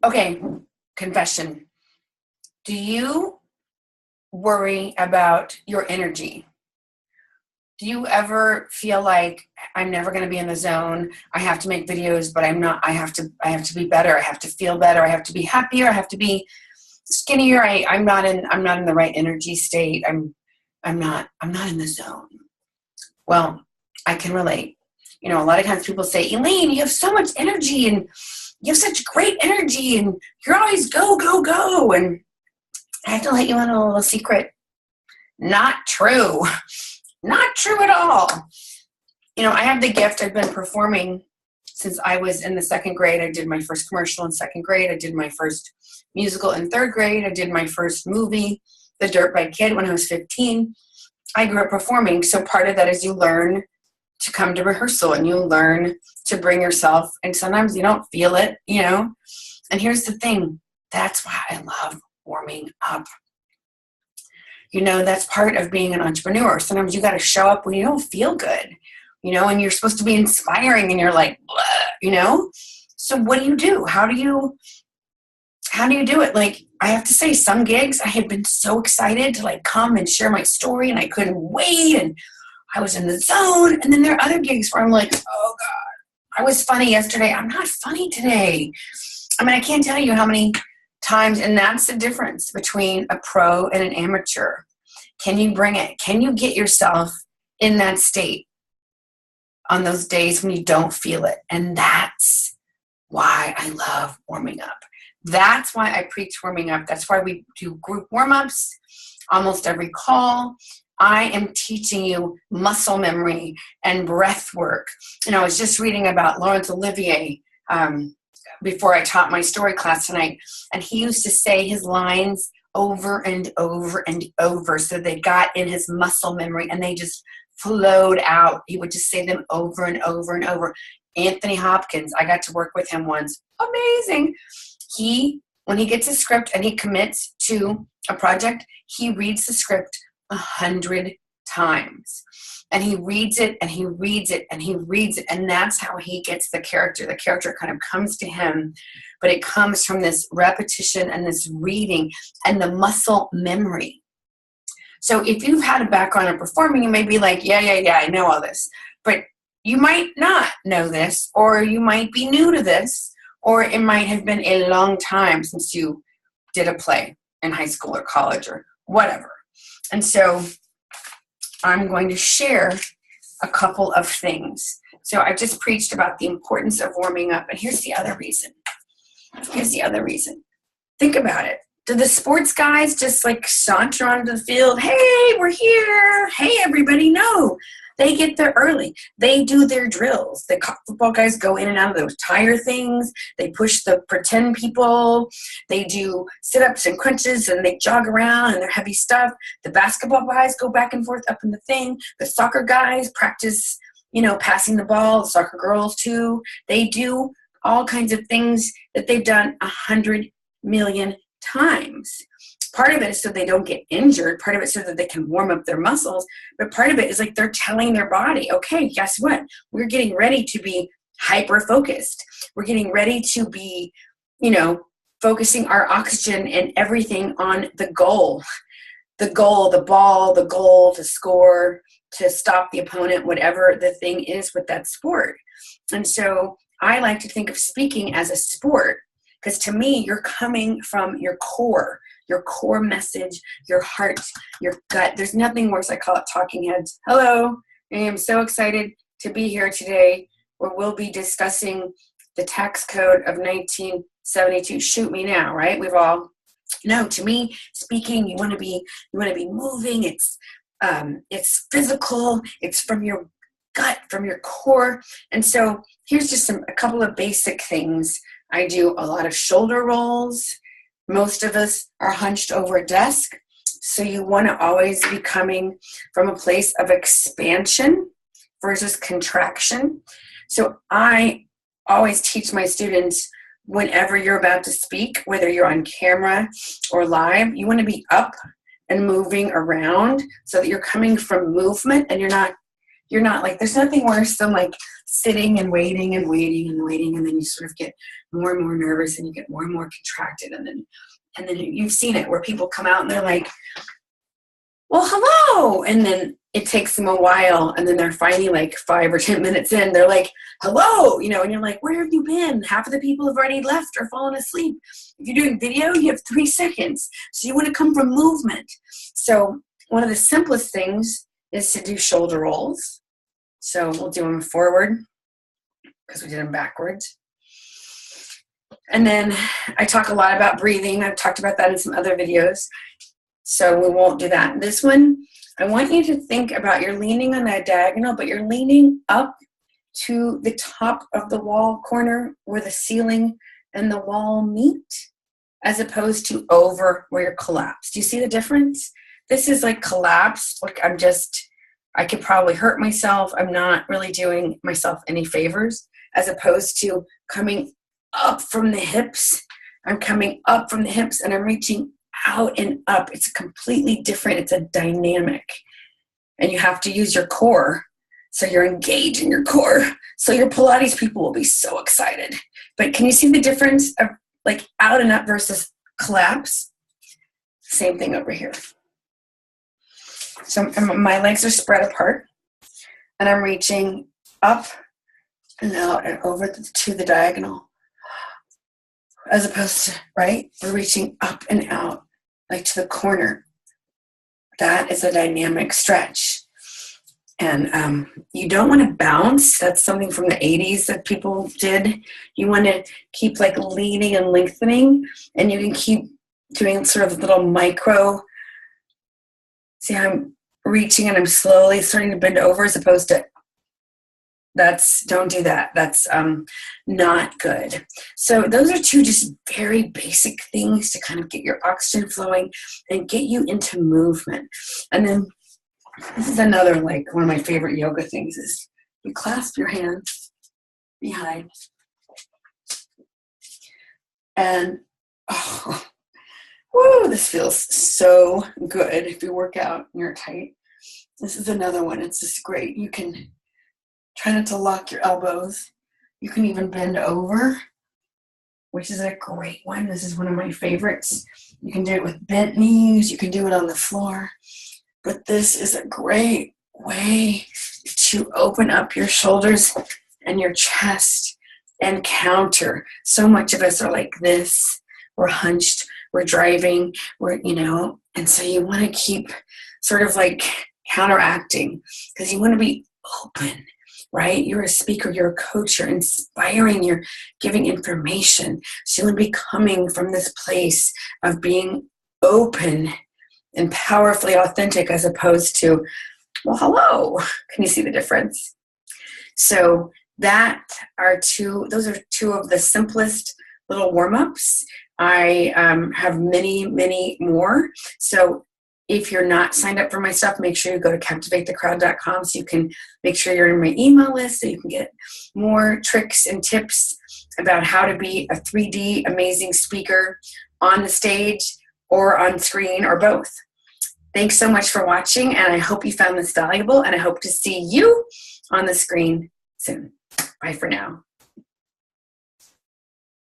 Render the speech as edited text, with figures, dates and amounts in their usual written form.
Okay, confession. Do you worry about your energy? Do you ever feel like I'm never going to be in the zone? I have to make videos, but I'm not. I have to be better. I have to feel better. I have to be happier. I have to be skinnier. I'm not in the right energy state. I'm not in the zone. Well, I can relate. A lot of times people say, Elaine, you have so much energy and you have such great energy and you're always go, go, go. And I have to let you in on a little secret. Not true. Not true at all. I have the gift. I've been performing since I was in the second grade. I did my first commercial in second grade. I did my first musical in third grade. I did my first movie, The Dirt Bike Kid, when I was 15. I grew up performing. So part of that is you learn to come to rehearsal and you learn to bring yourself. And sometimes you don't feel it. And here's the thing. That's why I love warming up. That's part of being an entrepreneur. Sometimes you got to show up when you don't feel good, and you're supposed to be inspiring and you're like, blah, So what do? How do you do it? Like, I have to say, some gigs I had been so excited to come and share my story and I couldn't wait and I was in the zone. And then there are other gigs where I'm like, oh God, I was funny yesterday. I'm not funny today. I can't tell you how many times, and that's the difference between a pro and an amateur. Can you bring it? Can you get yourself in that state on those days when you don't feel it? And that's why I love warming up. That's why I preach warming up. That's why we do group warm-ups almost every call. I am teaching you muscle memory and breath work. I was just reading about Laurence Olivier before I taught my story class tonight, and he used to say his lines over and over and over so they got in his muscle memory and they just flowed out. He would just say them over and over and over. Anthony Hopkins, I got to work with him once. Amazing. When he gets a script and he commits to a project, he reads the script 100 times. And he reads it and he reads it and he reads it. And that's how he gets the character. The character kind of comes to him, but it comes from this repetition and this reading and the muscle memory. So if you've had a background in performing, you may be like, yeah, I know all this. But you might not know this, or you might be new to this, or it might have been a long time since you did a play in high school or college or whatever. And so I'm going to share a couple of things. So I just preached about the importance of warming up. And here's the other reason. Think about it. Do the sports guys just saunter onto the field? Hey, we're here. Hey, everybody. No, they get there early. They do their drills. The football guys go in and out of those tire things. They push the pretend people. They do sit-ups and crunches and they jog around and their heavy stuff. The basketball guys go back and forth up in the thing. The soccer guys practice, passing the ball. The soccer girls too. They do all kinds of things that they've done 100 million times. Part of it is so they don't get injured. Part of it is so that they can warm up their muscles. But part of it is they're telling their body, okay, guess what? We're getting ready to be hyper-focused. We're getting ready to be, focusing our oxygen and everything on the goal. The goal, the ball, the goal, to score, to stop the opponent, whatever the thing is with that sport. And so I like to think of speaking as a sport, because to me, you're coming from your core message, your heart, your gut. There's nothing worse. I call it talking heads. Hello, I am so excited to be here today, where we'll be discussing the tax code of 1972. Shoot me now, right? To me, speaking, you want to be moving. It's physical. It's from your gut, from your core. And so here's just a couple of basic things. I do a lot of shoulder rolls. Most of us are hunched over a desk. So you want to always be coming from a place of expansion versus contraction. So I always teach my students, whenever you're about to speak, whether you're on camera or live, you want to be up and moving around so that you're coming from movement and you're not You're not like, there's nothing worse than like sitting and waiting and waiting and waiting, and then you sort of get more and more nervous and you get more and more contracted, and then you've seen it where people come out and they're like, well, hello, and then it takes them a while, and then they're finally like 5 or 10 minutes in, they're like, hello, you know, and you're like, where have you been? Half of the people have already left or fallen asleep. If you're doing video, you have 3 seconds. So you want to come from movement. So one of the simplest things is to do shoulder rolls. So we'll do them forward because we did them backwards. And then I talk a lot about breathing. I've talked about that in some other videos. So we won't do that. This one, I want you to think about, you're leaning on that diagonal, but you're leaning up to the top of the wall corner where the ceiling and the wall meet, as opposed to over where you're collapsed. Do you see the difference? This is like collapsed. Like I could probably hurt myself. I'm not really doing myself any favors, as opposed to coming up from the hips. I'm coming up from the hips and I'm reaching out and up. It's completely different. It's a dynamic. And you have to use your core. So you're engaged in your core. So your Pilates people will be so excited. But can you see the difference of like out and up versus collapse? Same thing over here. So my legs are spread apart and I'm reaching up and out and over to the diagonal. As opposed to, right? We're reaching up and out, like to the corner. That is a dynamic stretch. And you don't want to bounce. That's something from the 80s that people did. You want to keep like leaning and lengthening, and you can keep doing sort of little micro. See how I'm reaching and I'm slowly starting to bend over, as opposed to don't do that. That's not good. So those are 2 just very basic things to kind of get your oxygen flowing and get you into movement. And then this is another, like, one of my favorite yoga things is you clasp your hands behind. And, this feels so good if you work out and you're tight. This is another one. It's just great. You can try not to lock your elbows. You can even bend over, which is a great one. This is one of my favorites. You can do it with bent knees. You can do it on the floor. But this is a great way to open up your shoulders and your chest and counter. So much of us are like this. We're hunched. We're driving. And so you want to keep sort of like counteracting, because you want to be open. Right? You're a speaker, you're a coach, you're inspiring, you're giving information. So you want to be coming from this place of being open and powerfully authentic, as opposed to, well, hello. Can you see the difference? So those are 2 of the simplest little warm-ups. I have many, many more. So if you're not signed up for my stuff, make sure you go to captivatethecrowd.com so you can make sure you're in my email list, so you can get more tricks and tips about how to be a 3D amazing speaker on the stage or on screen or both. Thanks so much for watching, and I hope you found this valuable, and I hope to see you on the screen soon. Bye for now.